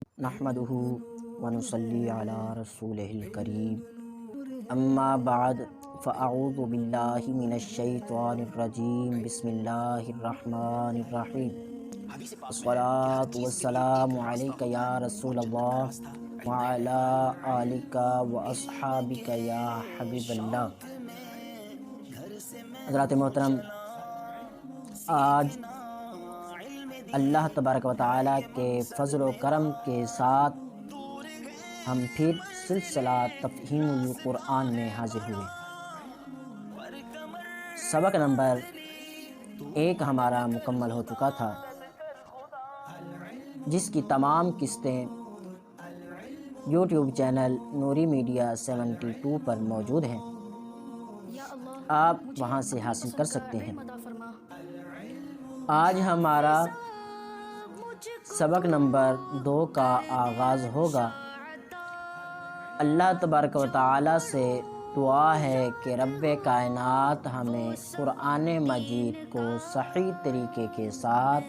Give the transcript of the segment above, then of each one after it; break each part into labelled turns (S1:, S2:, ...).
S1: نحمدہ ونصلی علی رسولہ الکریم اما بعد فاعوذ باللہ من الشیطان الرجیم بسم اللہ الرحمن الرحیم الصلاۃ والسلام علیک یا رسول اللہ وعلی آلک واصحابک یا حبیب اللہ۔ حضرات محترم، آج اللہ تبارک و تعالیٰ کے فضل و کرم کے ساتھ ہم پھر سلسلہ تفہیم القرآن میں حاضر ہوئے۔ سبق نمبر 1 ہمارا مکمل ہو چکا تھا، جس کی تمام قسطیں یوٹیوب چینل نوری میڈیا 72 پر موجود ہیں، آپ وہاں سے حاصل کر سکتے ہیں۔ آج ہمارا سبق نمبر 2 کا آغاز ہوگا۔ اللہ تبارک و تعالیٰ سے دعا ہے کہ رب کائنات ہمیں قرآن مجید کو صحیح طریقے کے ساتھ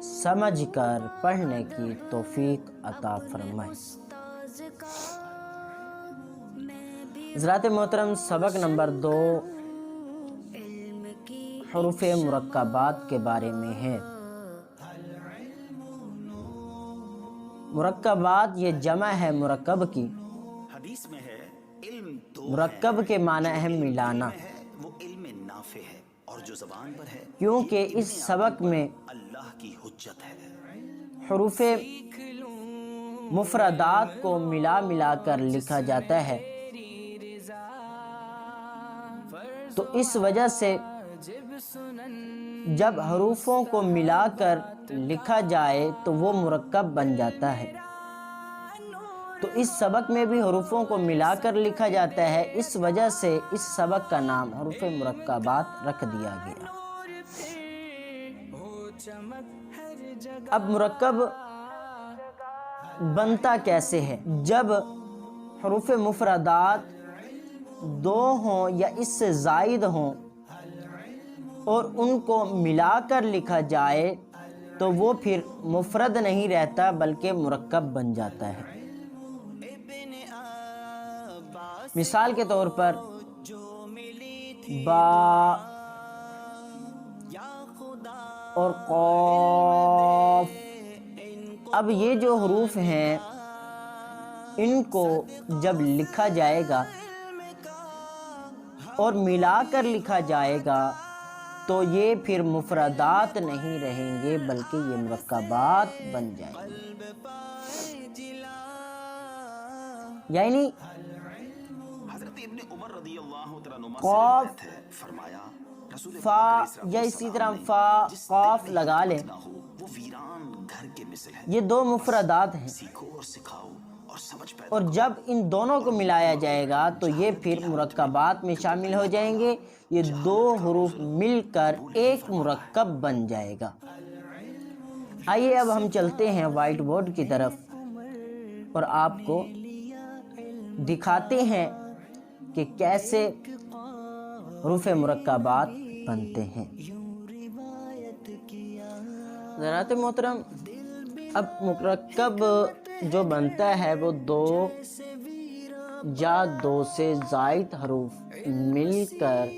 S1: سمجھ کر پڑھنے کی توفیق عطا فرمائے۔ حضرات محترم، سبق نمبر 2 حروف مرکبات کے بارے میں ہے۔ مرکبات یہ جمع ہے مرکب کی۔
S2: حدیث میں ہے علم دو
S1: مرکب کے معنی ہے ملانا،
S2: وہ علم نافع ہے اور جو زبان پر ہے
S1: کیونکہ اس سبق میں
S2: اللہ کی حجت ہے۔
S1: حروف مفردات کو ملا ملا کر لکھا جاتا ہے، تو اس وجہ سے جب حروفوں کو ملا کر لکھا جائے تو وہ مرکب بن جاتا ہے۔ تو اس سبق میں بھی حروفوں کو ملا کر لکھا جاتا ہے، اس وجہ سے اس سبق کا نام حروف مرکبات رکھ دیا گیا۔ اب مرکب بنتا کیسے ہے؟ جب حروف مفردات 2 ہوں یا اس سے زائد ہوں اور ان کو ملا کر لکھا جائے تو وہ پھر مفرد نہیں رہتا بلکہ مرکب بن جاتا ہے۔ مثال کے طور پر با اور قاف، اب یہ جو حروف ہیں ان کو جب لکھا جائے گا اور ملا کر لکھا جائے گا تو یہ پھر مفردات نہیں رہیں گے بلکہ یہ مرکبات بن جائیں گے۔ یعنی
S2: حضرت ابن عمر رضی اللہ تعالیٰ عنہ سے
S1: قاف
S2: روایت ہے، فرمایا رسول
S1: فا
S2: پاک علیہ
S1: یا
S2: الصلوۃ
S1: اسی طرح
S2: والسلام
S1: فا
S2: نے جس
S1: قاف
S2: دل میں
S1: لگا لیں،
S2: حکمت نہ ہو وہ ویران گھر کے مثل ہے۔
S1: یہ 2 مفردات ہیں،
S2: سیکھو اور سکھاؤ اور سمجھ پیدا
S1: اور
S2: کرو۔
S1: جب ان دونوں کو ملایا جائے گا تو یہ پھر مرکبات میں شامل ہو جائیں گے۔ یہ 2 حروف مل کر ایک مرکب بن جائے گا۔ آئیے اب ہم چلتے ہیں وائٹ بورڈ کی طرف اور آپ کو دکھاتے ہیں کہ کیسے حروف مرکبات بنتے ہیں۔ حضرات محترم، اب مرکب جو بنتا ہے وہ 2 یا 2 سے زائد حروف مل کر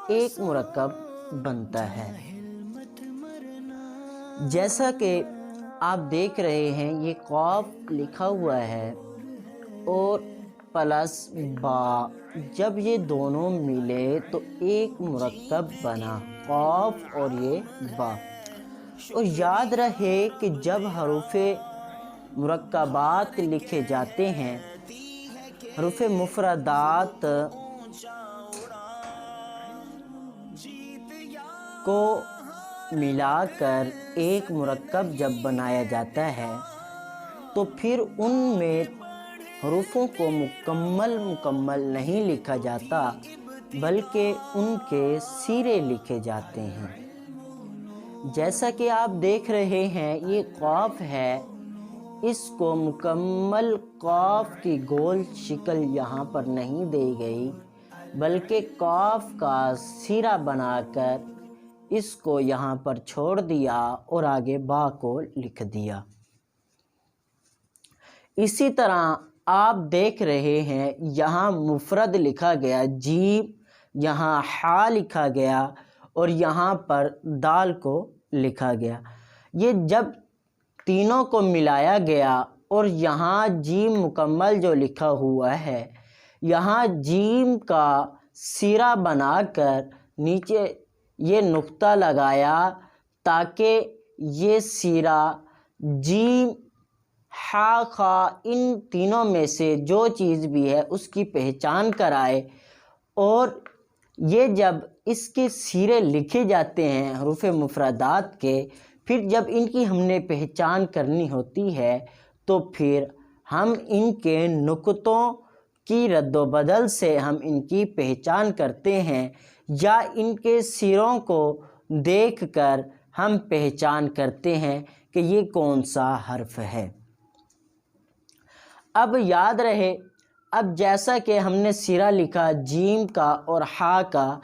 S1: ایک مرکب بنتا ہے۔ جیسا کہ آپ دیکھ رہے ہیں یہ قاف لکھا ہوا ہے اور پلس با، جب یہ دونوں ملے تو ایک مرکب بنا قاف اور یہ با۔ اور یاد رہے کہ جب حروف مرکبات لکھے جاتے ہیں، حروف مفردات کو ملا کر ایک مرکب جب بنایا جاتا ہے تو پھر ان میں حروفوں کو مکمل نہیں لکھا جاتا بلکہ ان کے سرے لکھے جاتے ہیں۔ جیسا کہ آپ دیکھ رہے ہیں یہ قاف ہے، اس کو مکمل قاف کی گول شکل یہاں پر نہیں دی گئی بلکہ قاف کا سرا بنا کر اس کو یہاں پر چھوڑ دیا اور آگے با کو لکھ دیا۔ اسی طرح آپ دیکھ رہے ہیں یہاں مفرد لکھا گیا جیم، یہاں ہا لکھا گیا اور یہاں پر دال کو لکھا گیا۔ یہ جب تینوں کو ملایا گیا اور یہاں جیم مکمل جو لکھا ہوا ہے، یہاں جیم کا سیرہ بنا کر نیچے یہ نقطہ لگایا تاکہ یہ سیرہ جیم ہا خا ان تینوں میں سے جو چیز بھی ہے اس کی پہچان کرائے۔ اور یہ جب اس کے سیرے لکھے جاتے ہیں حروف مفردات کے، پھر جب ان کی ہم نے پہچان کرنی ہوتی ہے تو پھر ہم ان کے نقطوں کی رد و بدل سے ہم ان کی پہچان کرتے ہیں، یا ان کے سیروں کو دیکھ کر ہم پہچان کرتے ہیں کہ یہ کون سا حرف ہے۔ اب یاد رہے، اب جیسا کہ ہم نے سیرہ لکھا جیم کا اور ہا کا،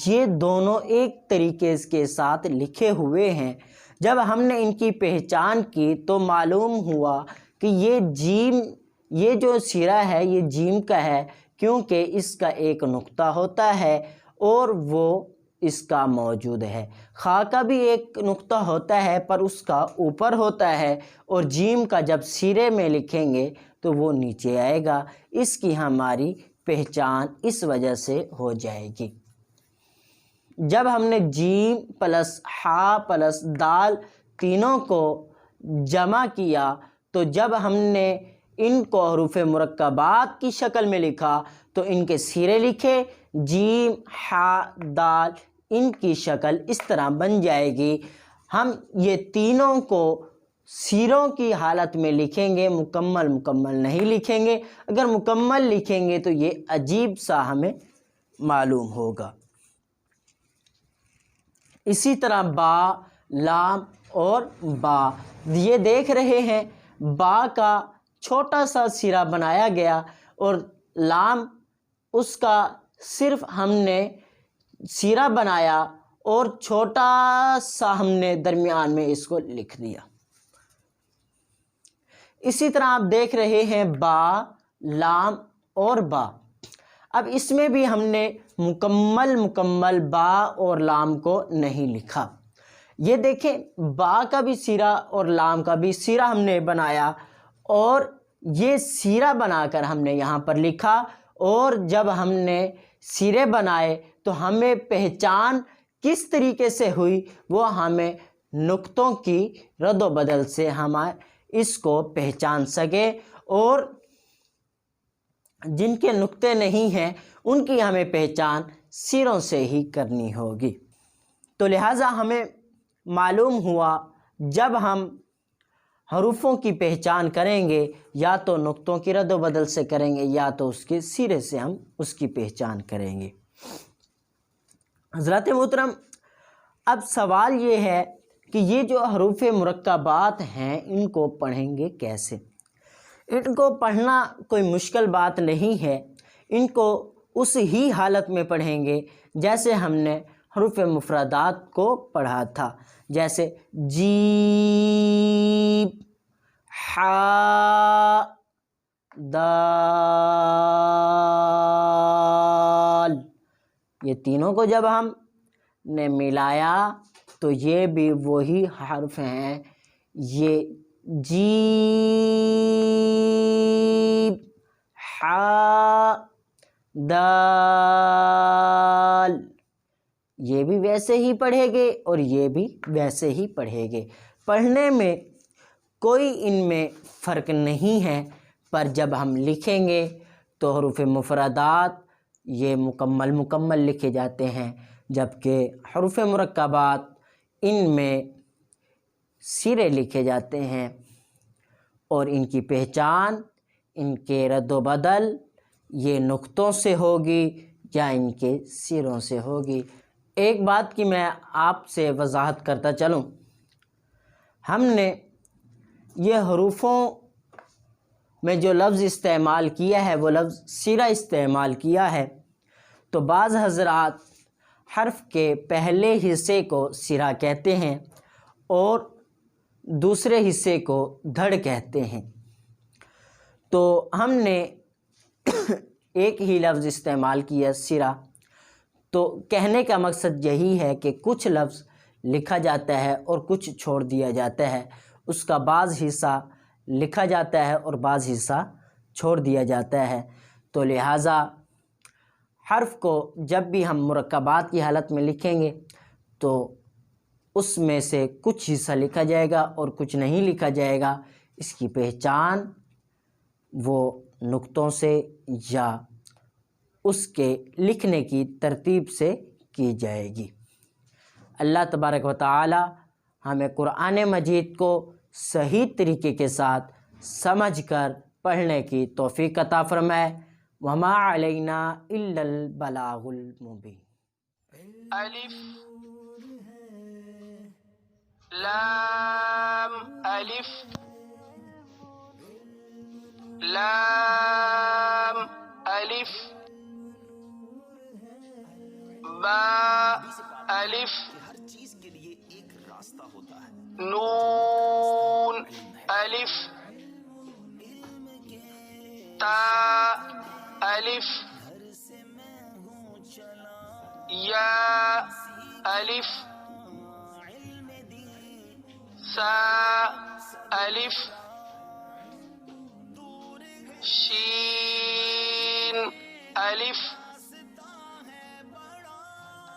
S1: یہ دونوں ایک طریقے کے ساتھ لکھے ہوئے ہیں۔ جب ہم نے ان کی پہچان کی تو معلوم ہوا کہ یہ جیم، یہ جو سیرہ ہے یہ جیم کا ہے، کیونکہ اس کا ایک نقطہ ہوتا ہے اور وہ اس کا موجود ہے۔ خا کا بھی ایک نقطہ ہوتا ہے پر اس کا اوپر ہوتا ہے، اور جیم کا جب سیرے میں لکھیں گے تو وہ نیچے آئے گا۔ اس کی ہماری پہچان اس وجہ سے ہو جائے گی۔ جب ہم نے جیم پلس ہا پلس دال تینوں کو جمع کیا تو جب ہم نے ان کو حروف مرکبات کی شکل میں لکھا تو ان کے سیرے لکھے، جیم ہا دال، ان کی شکل اس طرح بن جائے گی۔ ہم یہ تینوں کو سیروں کی حالت میں لکھیں گے، مکمل نہیں لکھیں گے۔ اگر مکمل لکھیں گے تو یہ عجیب سا ہمیں معلوم ہوگا۔ اسی طرح با، لام اور با، یہ دیکھ رہے ہیں با کا چھوٹا سا سیرہ بنایا گیا اور لام اس کا صرف ہم نے سیرہ بنایا اور چھوٹا سا ہم نے درمیان میں اس کو لکھ دیا۔ اسی طرح آپ دیکھ رہے ہیں با، لام اور با۔ اب اس میں بھی ہم نے مکمل با اور لام کو نہیں لکھا۔ یہ دیکھیں با کا بھی سیرہ اور لام کا بھی سیرہ ہم نے بنایا، اور یہ سیرہ بنا کر ہم نے یہاں پر لکھا، اور جب ہم نے سیرے بنائے تو ہمیں پہچان کس طریقے سے ہوئی، وہ ہمیں نقطوں کی رد و بدل سے ہم اس کو پہچان سکے، اور جن کے نقطے نہیں ہیں ان کی ہمیں پہچان سیروں سے ہی کرنی ہوگی۔ تو لہٰذا ہمیں معلوم ہوا جب ہم حروفوں کی پہچان کریں گے یا تو نقطوں کی رد و بدل سے کریں گے یا تو اس کے سیرے سے ہم اس کی پہچان کریں گے۔ حضرات محترم، اب سوال یہ ہے کہ یہ جو حروف مرکبات ہیں ان کو پڑھیں گے کیسے؟ ان کو پڑھنا کوئی مشکل بات نہیں ہے، ان کو اس ہی حالت میں پڑھیں گے جیسے ہم نے حروف مفردات کو پڑھا تھا، جیسے جیم، ہا، دال، یہ تینوں کو جب ہم نے ملایا تو یہ بھی وہی حرف ہیں، یہ جیم، ہا، دال، یہ بھی ویسے ہی پڑھے گے اور یہ بھی ویسے ہی پڑھے گے۔ پڑھنے میں کوئی ان میں فرق نہیں ہے، پر جب ہم لکھیں گے تو حروف مفردات یہ مکمل لکھے جاتے ہیں، جبکہ حروف مرکبات ان میں سیرے لکھے جاتے ہیں، اور ان کی پہچان، ان کے رد و بدل یہ نقطوں سے ہوگی یا ان کے سیروں سے ہوگی۔ ایک بات کی میں آپ سے وضاحت کرتا چلوں، ہم نے یہ حروفوں میں جو لفظ استعمال کیا ہے وہ لفظ سیرہ استعمال کیا ہے، تو بعض حضرات حرف کے پہلے حصے کو سیرہ کہتے ہیں اور دوسرے حصے کو دھڑ کہتے ہیں۔ تو ہم نے ایک ہی لفظ استعمال کیا سرا، تو کہنے کا مقصد یہی ہے کہ کچھ لفظ لکھا جاتا ہے اور کچھ چھوڑ دیا جاتا ہے، اس کا بعض حصہ لکھا جاتا ہے اور بعض حصہ چھوڑ دیا جاتا ہے۔ تو لہٰذا حرف کو جب بھی ہم مرکبات کی حالت میں لکھیں گے تو اس میں سے کچھ حصہ لکھا جائے گا اور کچھ نہیں لکھا جائے گا۔ اس کی پہچان وہ نقطوں سے یا اس کے لکھنے کی ترتیب سے کی جائے گی۔ اللہ تبارک و تعالی ہمیں قرآن مجید کو صحیح طریقے کے ساتھ سمجھ کر پڑھنے کی توفیق عطا فرمائے۔ وما علینا الا البلاغ المبین۔
S3: الف لام الف لام الف با الف
S2: ہر چیز کے لیے ایک راستہ ہوتا ہے۔
S3: نون الف تا الف یا الف سا الف شین الف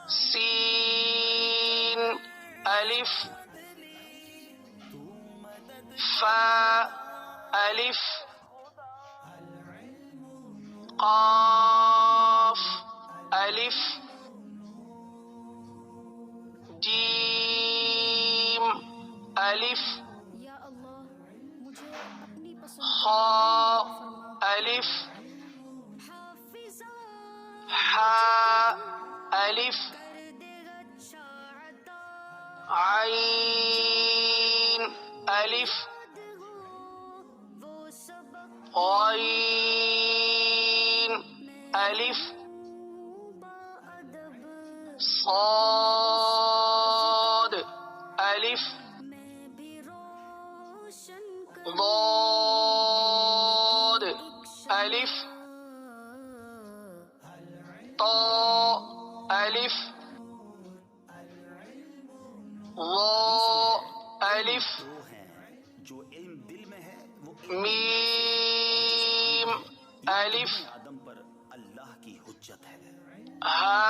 S3: سین الف فا الف قاف الف جیم الف
S4: یا اللہ مجھے اپنی پسند
S3: خا الف
S4: حافظہ
S3: حا الف
S4: کر دے اچھا عطا
S3: عین الف
S4: وہ سبق
S3: غین الف
S4: ادب
S3: صاد الف
S4: میں بھی روشن کر
S3: ضاد الف طا الف ظا الف
S2: دو ہیں، جو علم دل میں ہے وہ
S3: میم الف
S2: آدم پر اللہ کی حجت ہے۔
S3: ہا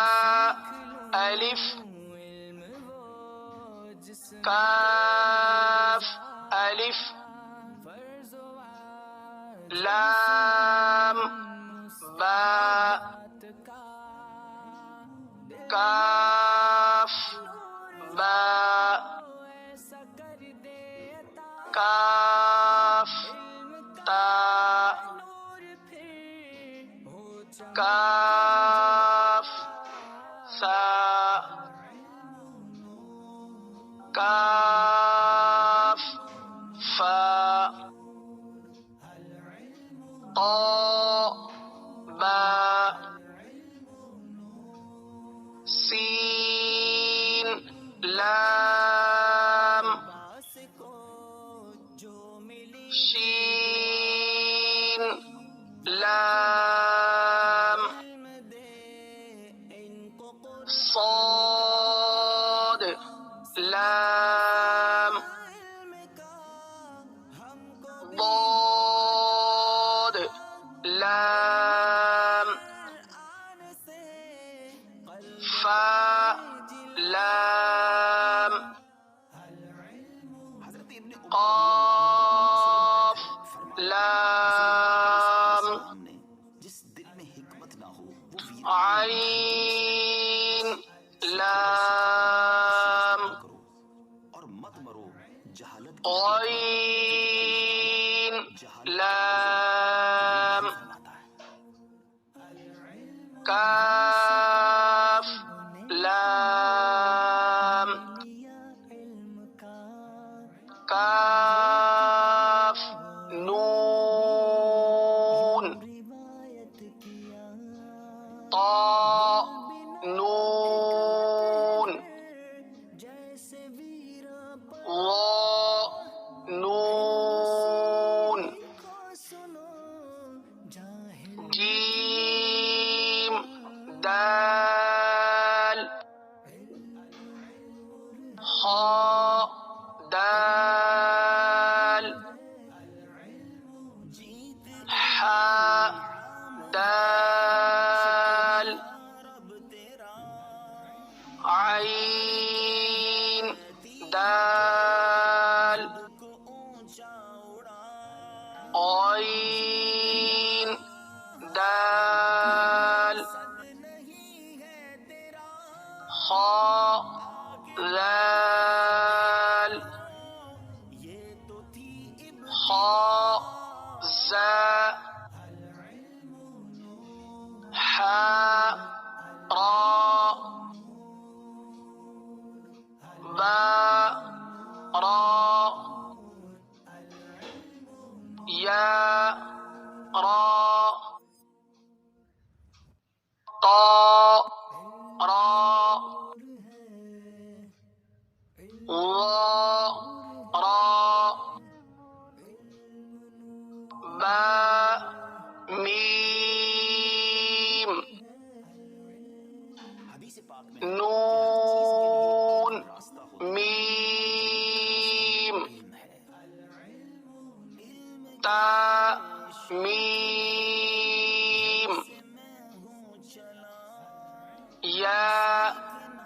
S3: الف کاف الف لام با کاف با کاف تا کاف سا کاف فا طا با سین لام شین لام صاد لام ضاد لام فا لام
S2: حضرت ابن
S3: قاف لام
S2: نے جس دل میں حکمت نہ ہو وہ ویران
S3: عین لام
S2: کرو اور مت مرو جہالت کی
S3: غین لام
S2: فرماتا ہے۔
S3: کاف لام کاف نون طا نون وا نون دال عین دال عین دال خا ذال خا زا حا را با را یا را طا را وا را با میم
S2: حدیث پاک میں
S3: نون
S2: راستہ ہوتا
S3: میم
S2: علم ہے
S3: تا میم یا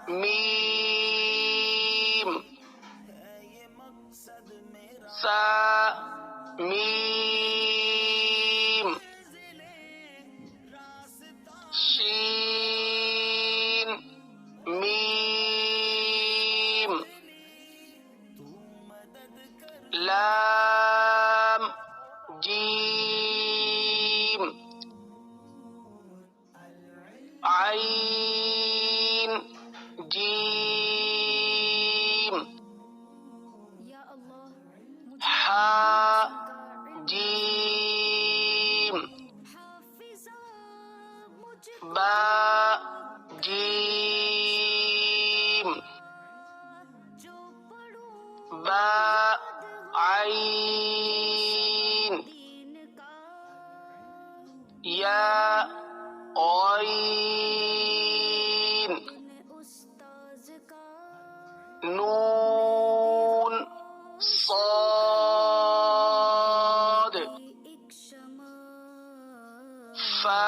S3: میم سا میم شین میم لام جیم عین جیم
S4: یا اللہ مجھے
S3: حا
S4: کا علم
S3: جیم
S4: حافظہ مجھ کو
S3: با جیم
S4: جو پڑھوں
S3: با عین
S4: دین کا
S3: یا عین
S4: ان استاذ کا
S3: نون صاد
S4: ایک شمع
S3: فا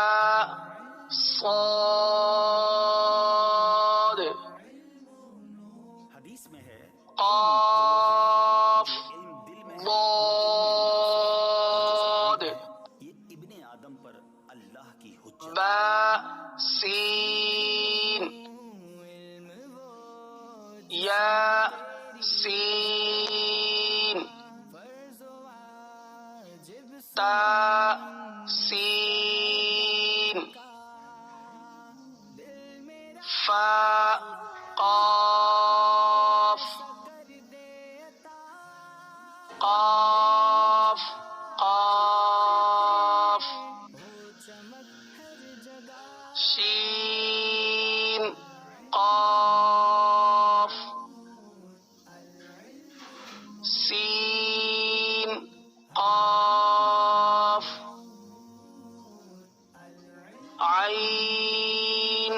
S3: صاد
S2: حدیث میں ہے
S3: قاف
S2: علم دل میں ہے
S3: ضاد
S2: یہ ابن آدم پر اللہ کی حجت
S3: با سین یا سین تا سین فا قاف قاف قاف شین قاف سین قاف عین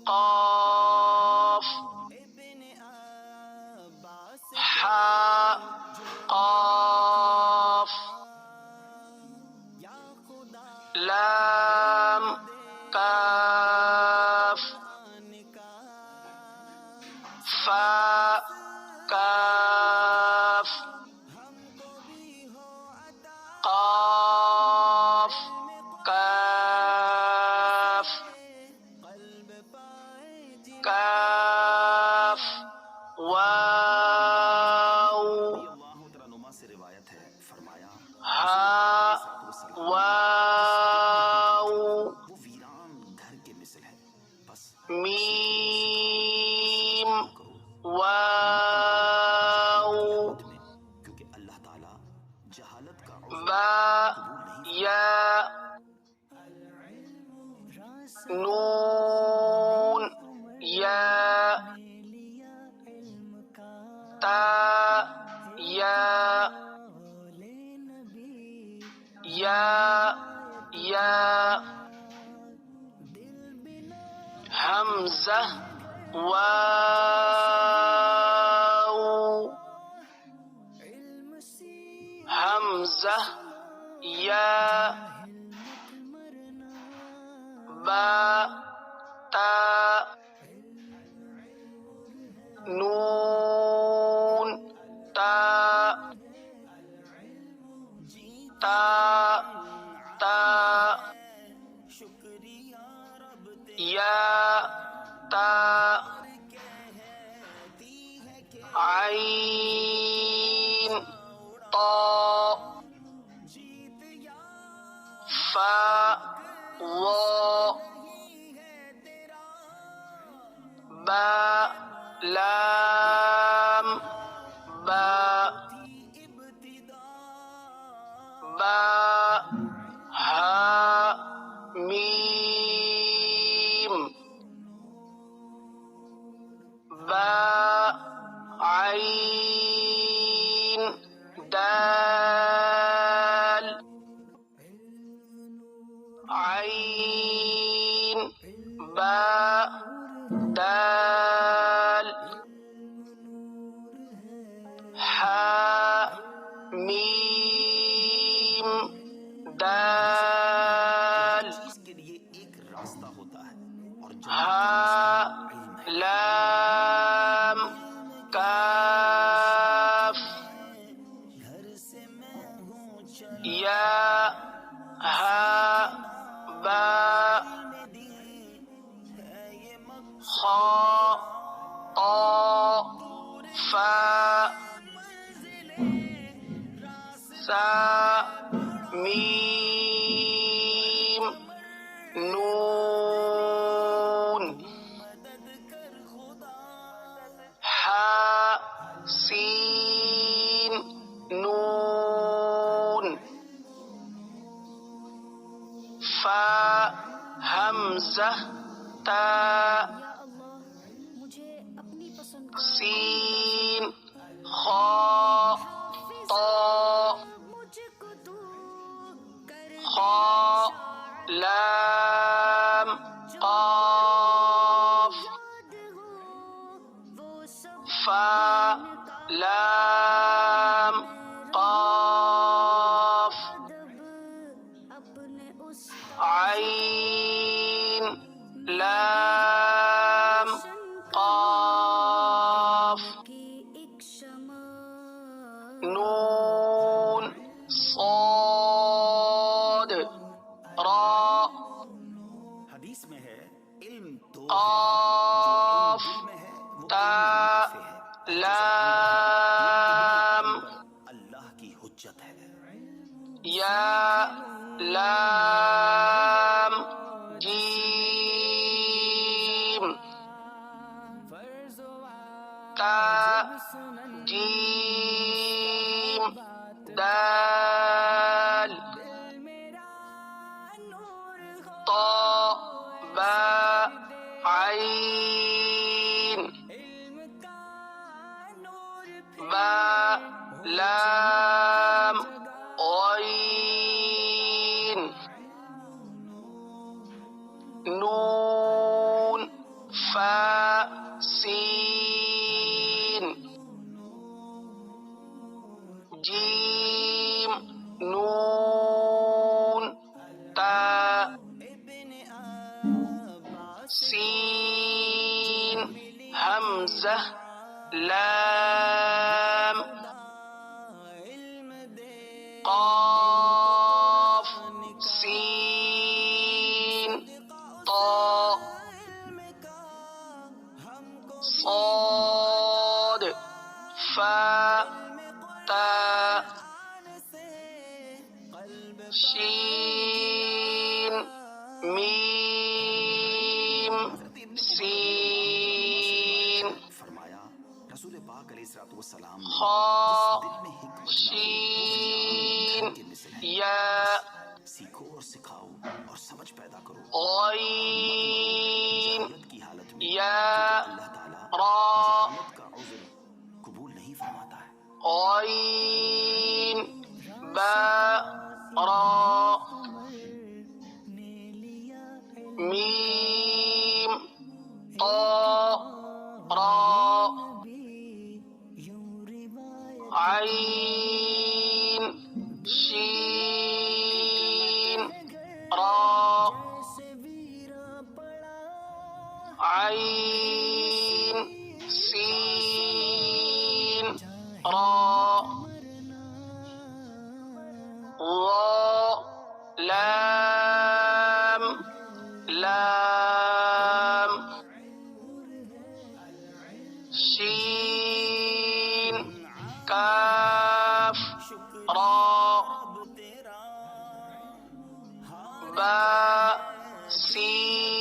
S3: قاف حا قاف لام کاف فا کاف قاف کاف کاف واو
S2: اللہ تعالیٰ نما سے روایت ہے فرمایا
S3: ہا واو
S2: وہ ویران گھر کے مثل ہے بس
S3: میم
S2: کرو
S3: واو
S2: خود میں کیونکہ اللہ تعالیٰ جہالت کا عذر
S3: با یا نون یا تا یا حمزہ واو حمزہ یا با تا نون تا تا تا یا تا عین طا فا وا با لام با با ہا میم با عین دال عین با دال حا میم دال
S2: چیز کے لیے ایک راستہ ہوتا ہے اور
S3: ہا لام کاف یا ہا با خا طا فا سا میم نون حا سین نون فا حمزہ تا
S4: یا اللہ مجھے اپنی پسند کا
S3: سین خا طا
S4: مجھ کو تو کر
S3: خا لام قاف
S4: یاد ہو وہ سب
S3: فا لام قاف
S4: ادب اپنے استاد
S3: عین لام قاف
S4: کی ایک شمع
S3: نون صاد را
S2: حدیث میں ہے علم دو
S3: قاف
S2: میں ہے وہ
S3: تا
S2: علم
S3: لام
S2: اللہ کی حجت ہے
S3: یا لام جیم تا جیم دال طا با عین با لام غین نون فا سین جیم نون تا سین حمزہ لام قاف سین طا صاد فا تا شین میم سین
S2: فرمایا رسول پاک علیہ الصلوۃ والسلام نے
S3: خا
S2: دل میں حکمت
S3: شین
S2: کے مثل ہے
S3: یا
S2: سیکھو اور سکھاؤ اور سمجھ پیدا کرو
S3: غین
S2: جہالت کی حالت میں
S3: یا
S2: اللہ تعالیٰ
S3: را
S2: جہالت کا عذر قبول نہیں فرماتا ہے
S3: غین با را میم طا را عین شین را لام لام شین کاف را با سین